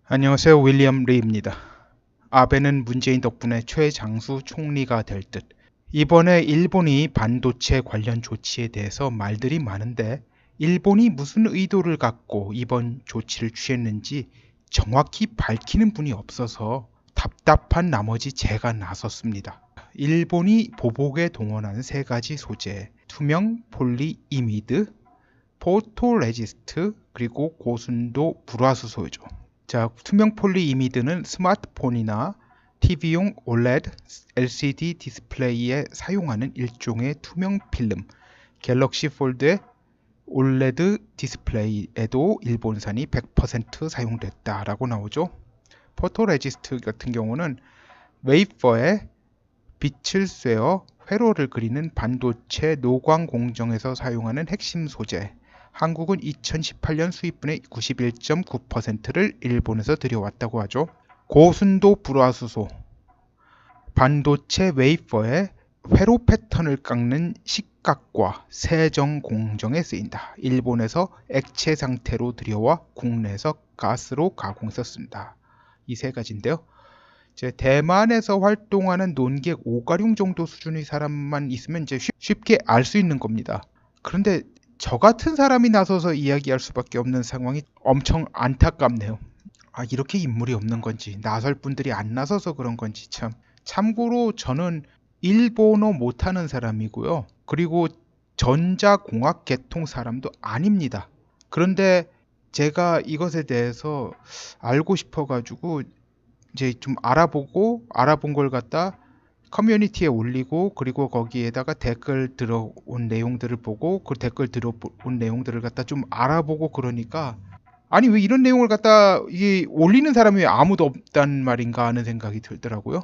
안녕하세요. 윌리엄 리입니다. 아베는 문재인 덕분에 최장수 총리가 될 듯. 이번에 일본이 반도체 관련 조치에 대해서 말들이 많은데 일본이 무슨 의도를 갖고 이번 조치를 취했는지 정확히 밝히는 분이 없어서 답답한 나머지 제가 나섰습니다. 일본이 보복에 동원한 세 가지 소재, 투명 폴리이미드, 포토레지스트, 그리고 고순도 불화수소죠. 자, 투명 폴리이미드는 스마트폰이나 TV용 OLED LCD 디스플레이에 사용하는 일종의 투명 필름, 갤럭시 폴드의 OLED 디스플레이에도 일본산이 100% 사용됐다라고 나오죠. 포토레지스트 같은 경우는 웨이퍼에 빛을 쐬어 회로를 그리는 반도체 노광 공정에서 사용하는 핵심 소재. 한국은 2018년 수입분의 91.9%를 일본에서 들여왔다고 하죠. 고순도 불화수소, 반도체 웨이퍼에 회로 패턴을 깎는 식각과 세정 공정에 쓰인다. 일본에서 액체 상태로 들여와 국내에서 가스로 가공해서 쓴다. 이 세 가지인데요. 대만에서 활동하는 논객 오가룡 정도 수준의 사람만 있으면 이제 쉽게 알 수 있는 겁니다. 그런데 저 같은 사람이 나서서 이야기할 수밖에 없는 상황이 엄청 안타깝네요. 이렇게 인물이 없는 건지, 나설 분들이 안 나서서 그런 건지 참. 참고로 저는 일본어 못하는 사람이고요. 그리고 전자공학 계통 사람도 아닙니다. 그런데 제가 이것에 대해서 알고 싶어가지고 이제 좀 알아본 걸 갖다 커뮤니티에 올리고, 그리고 거기에다가 댓글 들어온 내용들을 보고 그 댓글 들어온 내용들을 갖다 좀 알아보고, 그러니까 아니 왜 이런 내용을 갖다 이게 올리는 사람이 왜 아무도 없단 말인가 하는 생각이 들더라고요.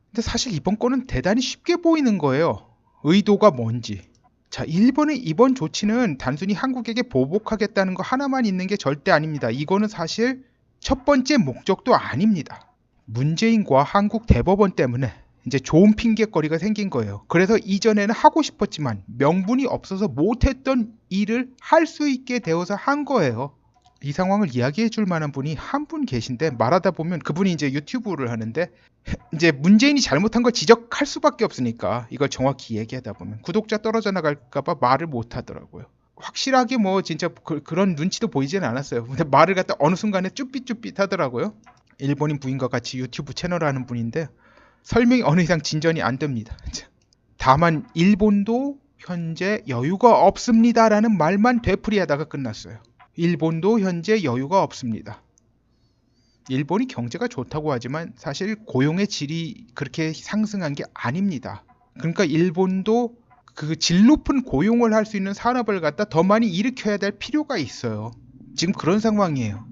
근데 사실 이번 건은 대단히 쉽게 보이는 거예요. 의도가 뭔지. 자, 일본의 이번 조치는 단순히 한국에게 보복하겠다는 거 하나만 있는 게 절대 아닙니다. 이거는 사실 첫 번째 목적도 아닙니다. 문재인과 한국 대법원 때문에 이제 좋은 핑계거리가 생긴 거예요. 그래서 이전에는 하고 싶었지만 명분이 없어서 못했던 일을 할 수 있게 되어서 한 거예요. 이 상황을 이야기해 줄 만한 분이 한 분 계신데, 말하다 보면 그분이 이제 유튜브를 하는데 이제 문재인이 잘못한 걸 지적할 수밖에 없으니까 이걸 정확히 얘기하다 보면 구독자 떨어져 나갈까봐 말을 못 하더라고요. 확실하게 뭐 진짜 그런 눈치도 보이지는 않았어요. 근데 말을 갖다 어느 순간에 쭈삣쭈삣 하더라고요. 일본인 부인과 같이 유튜브 채널 하는 분인데 설명이 어느 이상 진전이 안 됩니다. 다만 일본도 현재 여유가 없습니다라는 말만 되풀이하다가 끝났어요. 일본도 현재 여유가 없습니다. 일본이 경제가 좋다고 하지만 사실 고용의 질이 그렇게 상승한 게 아닙니다. 그러니까 일본도 그 질 높은 고용을 할 수 있는 산업을 갖다 더 많이 일으켜야 될 필요가 있어요. 지금 그런 상황이에요.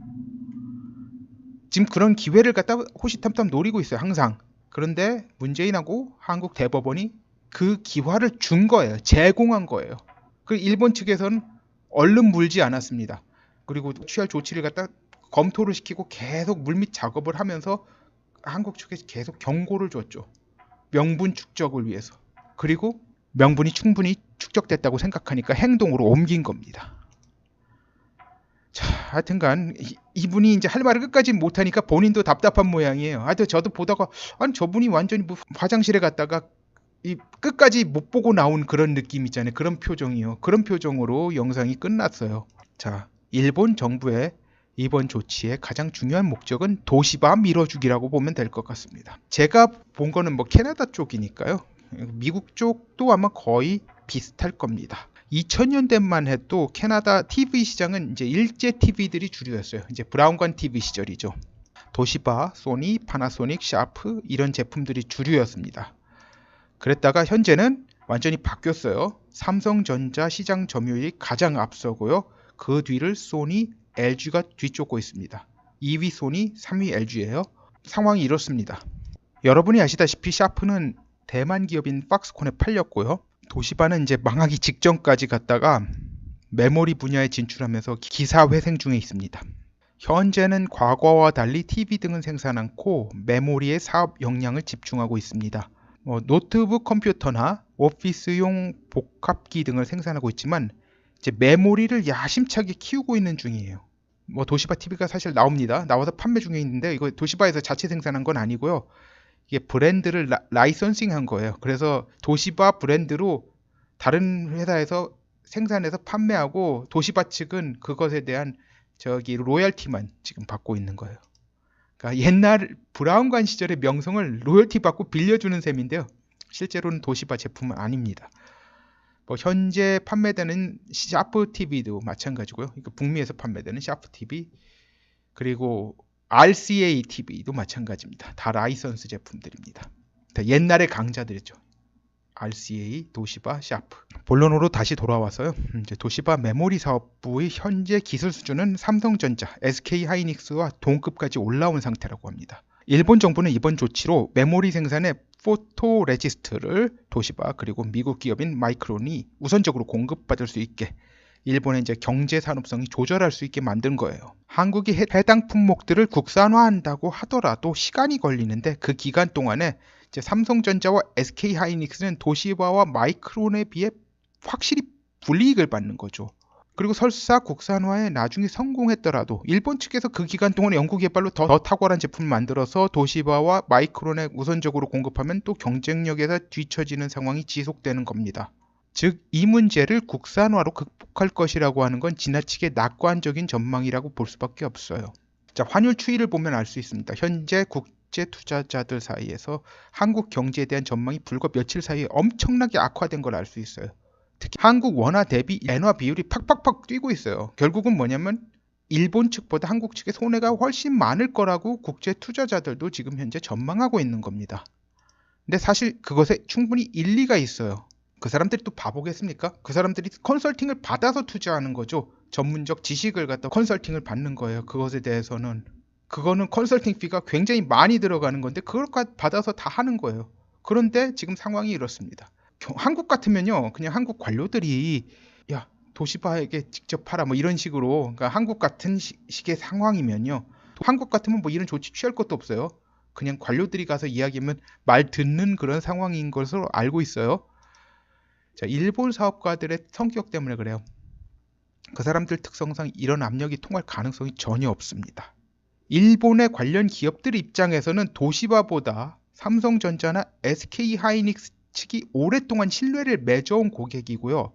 지금 그런 기회를 갖다 호시탐탐 노리고 있어요, 항상. 그런데 문재인하고 한국 대법원이 그 기회를 준 거예요. 제공한 거예요. 그 일본 측에서는 얼른 물지 않았습니다. 그리고 취할 조치를 갖다 검토를 시키고 계속 물밑 작업을 하면서 한국 측에 계속 경고를 줬죠. 명분 축적을 위해서. 그리고 명분이 충분히 축적됐다고 생각하니까 행동으로 옮긴 겁니다. 자, 하여튼간 이분이 이제 할 말을 끝까지 못하니까 본인도 답답한 모양이에요. 하여튼 저도 보다가 아니 저분이 완전히 뭐 화장실에 갔다가 이 끝까지 못 보고 나온 그런 느낌 있잖아요. 그런 표정이요. 그런 표정으로 영상이 끝났어요. 자, 일본 정부의 이번 조치의 가장 중요한 목적은 도시바 밀어주기라고 보면 될 것 같습니다. 제가 본 거는 뭐 캐나다 쪽이니까요. 미국 쪽도 아마 거의 비슷할 겁니다. 2000년대만 해도 캐나다 TV 시장은 이제 일제 TV들이 주류였어요. 이제 브라운관 TV 시절이죠. 도시바, 소니, 파나소닉, 샤프 이런 제품들이 주류였습니다. 그랬다가 현재는 완전히 바뀌었어요. 삼성전자 시장 점유율이 가장 앞서고요. 그 뒤를 소니, LG가 뒤쫓고 있습니다. 2위 소니, 3위 LG예요. 상황이 이렇습니다. 여러분이 아시다시피 샤프는 대만 기업인 박스콘에 팔렸고요. 도시바는 이제 망하기 직전까지 갔다가 메모리 분야에 진출하면서 기사회생 중에 있습니다. 현재는 과거와 달리 TV 등은 생산 않고 메모리의 사업 역량을 집중하고 있습니다. 노트북 컴퓨터나 오피스용 복합기 등을 생산하고 있지만 이제 메모리를 야심차게 키우고 있는 중이에요. 뭐 도시바 TV가 사실 나옵니다. 나와서 판매 중에 있는데 이거 도시바에서 자체 생산한 건 아니고요. 이게 브랜드를 라이선싱 한 거예요. 그래서 도시바 브랜드로 다른 회사에서 생산해서 판매하고 도시바 측은 그것에 대한 로열티만 지금 받고 있는 거예요. 그러니까 옛날 브라운관 시절의 명성을 로열티 받고 빌려주는 셈인데요. 실제로는 도시바 제품은 아닙니다. 뭐 현재 판매되는 샤프 TV도 마찬가지고요. 그러니까 북미에서 판매되는 샤프 TV 그리고 RCA TV도 마찬가지입니다. 다 라이선스 제품들입니다. 옛날의 강자들이죠. RCA, 도시바, 샤프. 본론으로 다시 돌아와서요. 이제 도시바 메모리 사업부의 현재 기술 수준은 삼성전자, SK하이닉스와 동급까지 올라온 상태라고 합니다. 일본 정부는 이번 조치로 메모리 생산의 포토레지스트를 도시바 그리고 미국 기업인 마이크론이 우선적으로 공급받을 수 있게 일본의 이제 경제 산업성이 조절할 수 있게 만든 거예요. 한국이 해당 품목들을 국산화한다고 하더라도 시간이 걸리는데 그 기간 동안에 이제 삼성전자와 SK하이닉스는 도시바와 마이크론에 비해 확실히 불이익을 받는 거죠. 그리고 설사 국산화에 나중에 성공했더라도 일본 측에서 그 기간 동안에 연구 개발로 더 탁월한 제품을 만들어서 도시바와 마이크론에 우선적으로 공급하면 또 경쟁력에서 뒤처지는 상황이 지속되는 겁니다. 즉, 이 문제를 국산화로 극복할 것이라고 하는 건 지나치게 낙관적인 전망이라고 볼 수밖에 없어요. 자, 환율 추이를 보면 알 수 있습니다. 현재 국제 투자자들 사이에서 한국 경제에 대한 전망이 불과 며칠 사이에 엄청나게 악화된 걸 알 수 있어요. 특히 한국 원화 대비 엔화 비율이 팍팍팍 뛰고 있어요. 결국은 뭐냐면 일본 측보다 한국 측의 손해가 훨씬 많을 거라고 국제 투자자들도 지금 현재 전망하고 있는 겁니다. 근데 사실 그것에 충분히 일리가 있어요. 그 사람들이 또 바보겠습니까? 그 사람들이 컨설팅을 받아서 투자하는 거죠. 전문적 지식을 갖다 컨설팅을 받는 거예요. 그것에 대해서는 그거는 컨설팅 피가 굉장히 많이 들어가는 건데 그걸 받아서 다 하는 거예요. 그런데 지금 상황이 이렇습니다. 한국 같으면요, 그냥 한국 관료들이 야 도시바에게 직접 팔아 뭐 이런 식으로, 그러니까 한국 같은 식의 상황이면요, 한국 같으면 뭐 이런 조치 취할 것도 없어요. 그냥 관료들이 가서 이야기하면 말 듣는 그런 상황인 것으로 알고 있어요. 자, 일본 사업가들의 성격 때문에 그래요. 그 사람들 특성상 이런 압력이 통할 가능성이 전혀 없습니다. 일본의 관련 기업들 입장에서는 도시바보다 삼성전자나 SK하이닉스 측이 오랫동안 신뢰를 맺어온 고객이고요.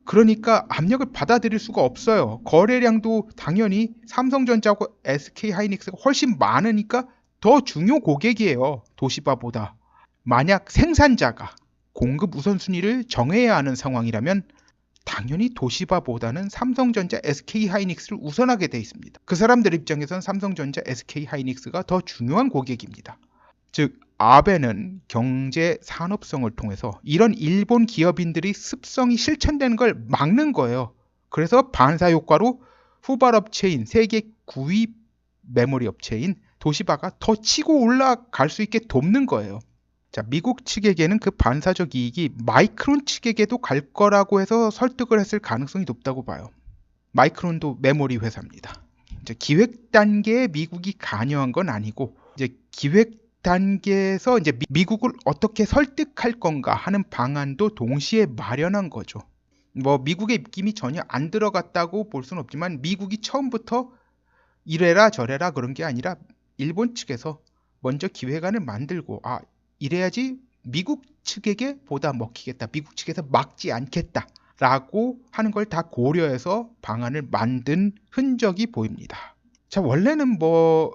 그러니까 압력을 받아들일 수가 없어요. 거래량도 당연히 삼성전자하고 SK하이닉스가 훨씬 많으니까 더 중요 고객이에요. 도시바보다. 만약 생산자가 공급 우선순위를 정해야 하는 상황이라면 당연히 도시바보다는 삼성전자, SK하이닉스를 우선하게 돼 있습니다. 그 사람들 입장에선 삼성전자, SK하이닉스가 더 중요한 고객입니다. 즉, 아베는 경제 산업성을 통해서 이런 일본 기업인들이 습성이 실천되는 걸 막는 거예요. 그래서 반사 효과로 후발 업체인 세계 9위 메모리 업체인 도시바가 더 치고 올라갈 수 있게 돕는 거예요. 자, 미국 측에게는 그 반사적 이익이 마이크론 측에게도 갈 거라고 해서 설득을 했을 가능성이 높다고 봐요. 마이크론도 메모리 회사입니다. 이제 기획 단계에 미국이 관여한 건 아니고 이제 기획 단계에서 이제 미국을 어떻게 설득할 건가 하는 방안도 동시에 마련한 거죠. 뭐 미국의 입김이 전혀 안 들어갔다고 볼 수는 없지만 미국이 처음부터 이래라 저래라 그런 게 아니라 일본 측에서 먼저 기획안을 만들고 이래야지 미국 측에게 보다 먹히겠다, 미국 측에서 막지 않겠다 라고 하는 걸 다 고려해서 방안을 만든 흔적이 보입니다. 자, 원래는 뭐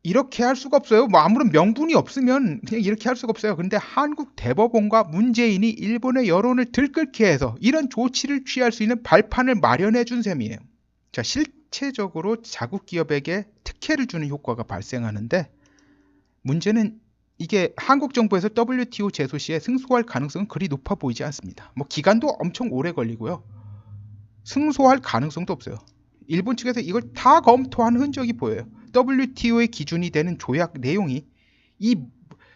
이렇게 할 수가 없어요. 뭐 아무런 명분이 없으면 그냥 이렇게 할 수가 없어요. 근데 한국 대법원과 문재인이 일본의 여론을 들끓게 해서 이런 조치를 취할 수 있는 발판을 마련해 준 셈이에요. 자, 실체적으로 자국 기업에게 특혜를 주는 효과가 발생하는데 문제는 이게 한국 정부에서 WTO 제소 시에 승소할 가능성은 그리 높아 보이지 않습니다. 뭐 기간도 엄청 오래 걸리고요. 승소할 가능성도 없어요. 일본 측에서 이걸 다 검토한 흔적이 보여요. WTO의 기준이 되는 조약 내용이 이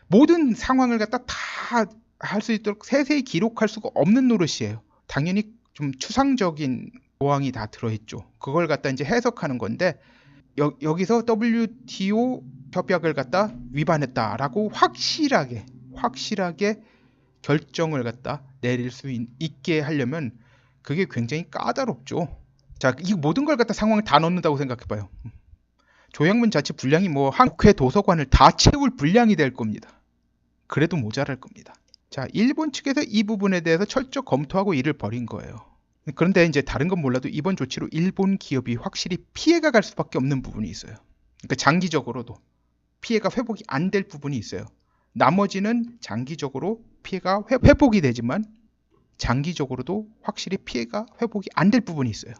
모든 상황을 갖다 다 할 수 있도록 세세히 기록할 수가 없는 노릇이에요. 당연히 좀 추상적인 조항이 다 들어있죠. 그걸 갖다 이제 해석하는 건데 여기서 WTO 협약을 갖다 위반했다라고 확실하게 결정을 갖다 내릴 수 있게 하려면 그게 굉장히 까다롭죠. 자, 이 모든 걸 갖다 상황을 다 넣는다고 생각해봐요. 조형문 자체 분량이 뭐 한 국회 도서관을 다 채울 분량이 될 겁니다. 그래도 모자랄 겁니다. 자, 일본 측에서 이 부분에 대해서 철저히 검토하고 일을 벌인 거예요. 그런데 이제 다른 건 몰라도 이번 조치로 일본 기업이 확실히 피해가 갈 수밖에 없는 부분이 있어요. 그러니까 장기적으로도 피해가 회복이 안 될 부분이 있어요. 나머지는 장기적으로 피해가 회복이 되지만 장기적으로도 확실히 피해가 회복이 안 될 부분이 있어요.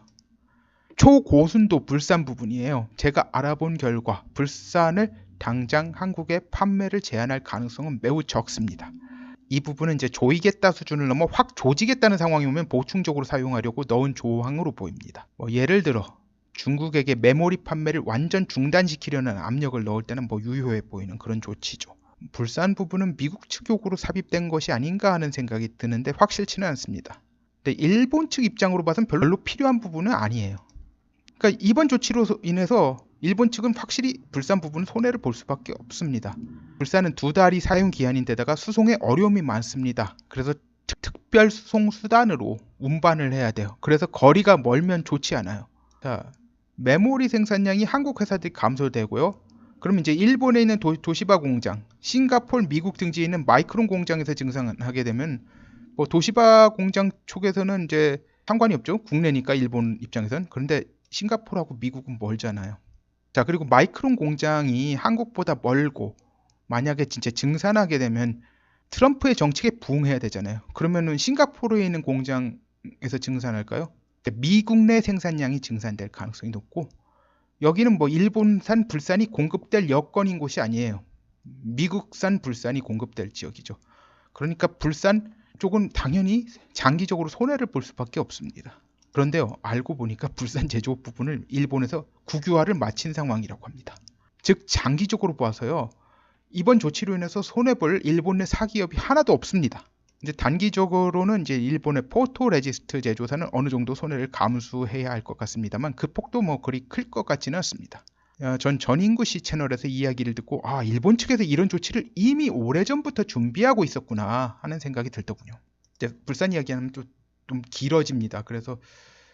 초고순도 불산 부분이에요. 제가 알아본 결과 불산을 당장 한국에 판매를 제한할 가능성은 매우 적습니다. 이 부분은 이제 조이겠다 수준을 넘어 확 조지겠다는 상황이 오면 보충적으로 사용하려고 넣은 조항으로 보입니다. 예를 들어 중국에게 메모리 판매를 완전 중단시키려는 압력을 넣을 때는 유효해 보이는 그런 조치죠. 불산 부분은 미국 측 요구로 삽입된 것이 아닌가 하는 생각이 드는데 확실치는 않습니다. 근데 일본 측 입장으로 봐서는 별로 필요한 부분은 아니에요. 그러니까 이번 조치로 인해서 일본 측은 확실히 불산 부분은 손해를 볼 수밖에 없습니다. 불산은 2달이 사용 기한인데다가 수송에 어려움이 많습니다. 그래서 특별 수송 수단으로 운반을 해야 돼요. 그래서 거리가 멀면 좋지 않아요. 자, 메모리 생산량이 한국 회사들이 감소되고요. 그럼 이제 일본에 있는 도시바 공장, 싱가포르, 미국 등지에 있는 마이크론 공장에서 증산하게 되면 도시바 공장 쪽에서는 이제 상관이 없죠. 국내니까 일본 입장에서는. 그런데 싱가포르하고 미국은 멀잖아요. 자, 그리고 마이크론 공장이 한국보다 멀고 만약에 진짜 증산하게 되면 트럼프의 정책에 부응해야 되잖아요. 그러면은 싱가포르에 있는 공장에서 증산할까요? 미국 내 생산량이 증산될 가능성이 높고 여기는 일본산 불산이 공급될 여건인 곳이 아니에요. 미국산 불산이 공급될 지역이죠. 그러니까 불산 쪽은 당연히 장기적으로 손해를 볼 수밖에 없습니다. 그런데요, 알고 보니까 불산 제조업 부분을 일본에서 국유화를 마친 상황이라고 합니다. 즉 장기적으로 봐서요, 이번 조치로 인해서 손해볼 일본 내 사기업이 하나도 없습니다. 이제 단기적으로는 이제 일본의 포토레지스트 제조사는 어느 정도 손해를 감수해야 할 것 같습니다만 그 폭도 그리 클 것 같지는 않습니다. 전 전인구 씨 채널에서 이야기를 듣고 일본 측에서 이런 조치를 이미 오래전부터 준비하고 있었구나 하는 생각이 들더군요. 이제 불산 이야기하면 또 좀 길어집니다. 그래서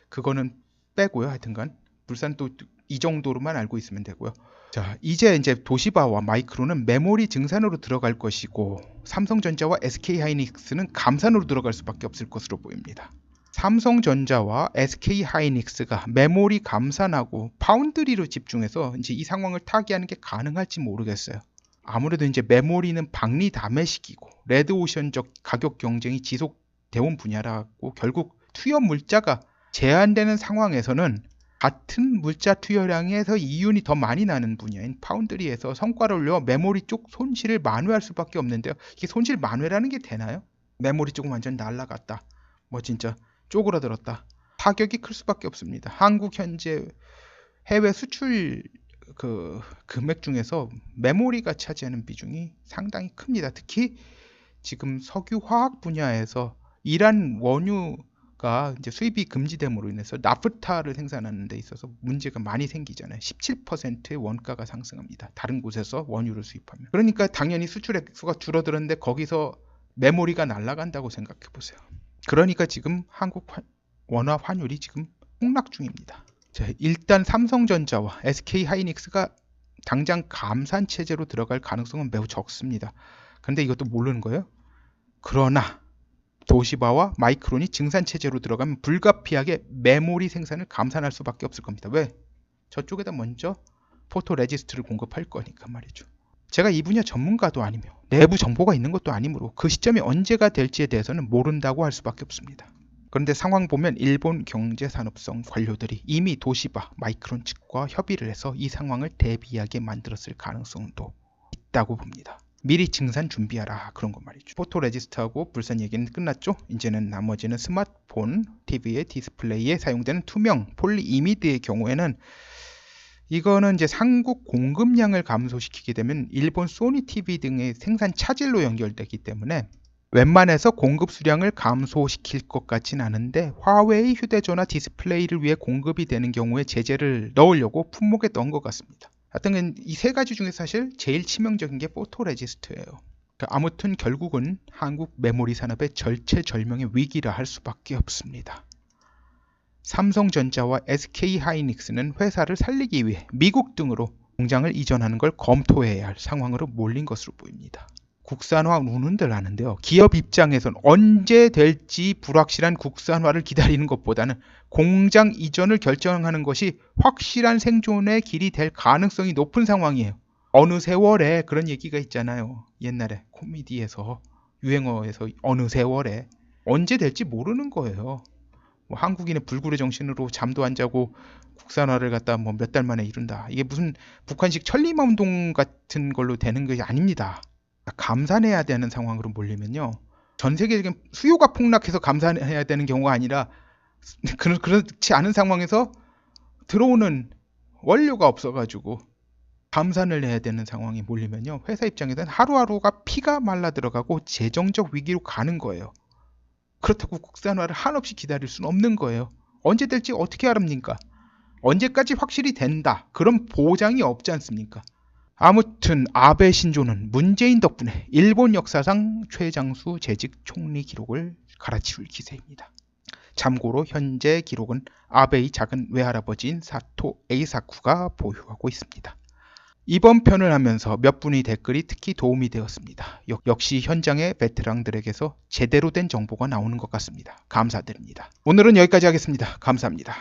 그거는 빼고요. 하여튼간 불산 또 이 정도로만 알고 있으면 되고요. 자, 이제 도시바와 마이크론은 메모리 증산으로 들어갈 것이고 삼성전자와 SK하이닉스는 감산으로 들어갈 수밖에 없을 것으로 보입니다. 삼성전자와 SK하이닉스가 메모리 감산하고 파운드리로 집중해서 이제 이 상황을 타개하는 게 가능할지 모르겠어요. 아무래도 이제 메모리는 박리 다매식이고 레드오션적 가격 경쟁이 지속되어 온 분야라고 결국 투여 물자가 제한되는 상황에서는 같은 물자 투여량에서 이윤이 더 많이 나는 분야인 파운드리에서 성과를 올려 메모리 쪽 손실을 만회할 수밖에 없는데요. 이게 손실 만회라는 게 되나요? 메모리 쪽은 완전 날라갔다. 진짜 쪼그라들었다. 타격이 클 수밖에 없습니다. 한국 현재 해외 수출 금액 중에서 메모리가 차지하는 비중이 상당히 큽니다. 특히 지금 석유화학 분야에서 이란 원유가 이제 수입이 금지됨으로 인해서 나프타를 생산하는 데 있어서 문제가 많이 생기잖아요. 17%의 원가가 상승합니다. 다른 곳에서 원유를 수입하면. 그러니까 당연히 수출 액수가 줄어들었는데 거기서 메모리가 날아간다고 생각해 보세요. 그러니까 지금 한국 원화 환율이 지금 폭락 중입니다. 자, 일단 삼성전자와 SK하이닉스가 당장 감산 체제로 들어갈 가능성은 매우 적습니다. 그런데 이것도 모르는 거예요. 그러나 도시바와 마이크론이 증산 체제로 들어가면 불가피하게 메모리 생산을 감산할 수밖에 없을 겁니다. 왜? 저쪽에다 먼저 포토레지스트를 공급할 거니까 말이죠. 제가 이 분야 전문가도 아니며 내부 정보가 있는 것도 아니므로 그 시점이 언제가 될지에 대해서는 모른다고 할 수밖에 없습니다. 그런데 상황 보면 일본 경제산업성 관료들이 이미 도시바, 마이크론 측과 협의를 해서 이 상황을 대비하게 만들었을 가능성도 있다고 봅니다. 미리 증산 준비하라 그런 거 말이죠. 포토레지스트하고 불산 얘기는 끝났죠. 이제는 나머지는 스마트폰, TV의 디스플레이에 사용되는 투명 폴리이미드의 경우에는 이거는 이제 한국 공급량을 감소시키게 되면 일본 소니 TV 등의 생산 차질로 연결되기 때문에 웬만해서 공급 수량을 감소시킬 것 같진 않은데 화웨이 휴대전화 디스플레이를 위해 공급이 되는 경우에 제재를 넣으려고 품목에 넣은 것 같습니다. 하여튼 이 세 가지 중에 사실 제일 치명적인 게 포토레지스트예요. 아무튼 결국은 한국 메모리 산업의 절체절명의 위기라 할 수밖에 없습니다. 삼성전자와 SK하이닉스는 회사를 살리기 위해 미국 등으로 공장을 이전하는 걸 검토해야 할 상황으로 몰린 것으로 보입니다. 국산화 운운들 하는데요. 기업 입장에선 언제 될지 불확실한 국산화를 기다리는 것보다는 공장 이전을 결정하는 것이 확실한 생존의 길이 될 가능성이 높은 상황이에요. 어느 세월에 그런 얘기가 있잖아요. 옛날에 코미디에서 유행어에서 어느 세월에 언제 될지 모르는 거예요. 뭐 한국인의 불굴의 정신으로 잠도 안 자고 국산화를 갖다 뭐 몇 달 만에 이룬다. 이게 무슨 북한식 천리마운동 같은 걸로 되는 것이 아닙니다. 감산해야 되는 상황으로 몰리면요. 전 세계적인 수요가 폭락해서 감산해야 되는 경우가 아니라 그렇지 않은 상황에서 들어오는 원료가 없어가지고 감산을 해야 되는 상황이 몰리면요. 회사 입장에서는 하루하루가 피가 말라 들어가고 재정적 위기로 가는 거예요. 그렇다고 국산화를 한없이 기다릴 수는 없는 거예요. 언제 될지 어떻게 알합니까? 언제까지 확실히 된다. 그런 보장이 없지 않습니까? 아무튼 아베 신조는 문재인 덕분에 일본 역사상 최장수 재직 총리 기록을 갈아치울 기세입니다. 참고로 현재 기록은 아베의 작은 외할아버지인 사토 에이사쿠가 보유하고 있습니다. 이번 편을 하면서 몇 분의 댓글이 특히 도움이 되었습니다. 역시 현장의 베테랑들에게서 제대로 된 정보가 나오는 것 같습니다. 감사드립니다. 오늘은 여기까지 하겠습니다. 감사합니다.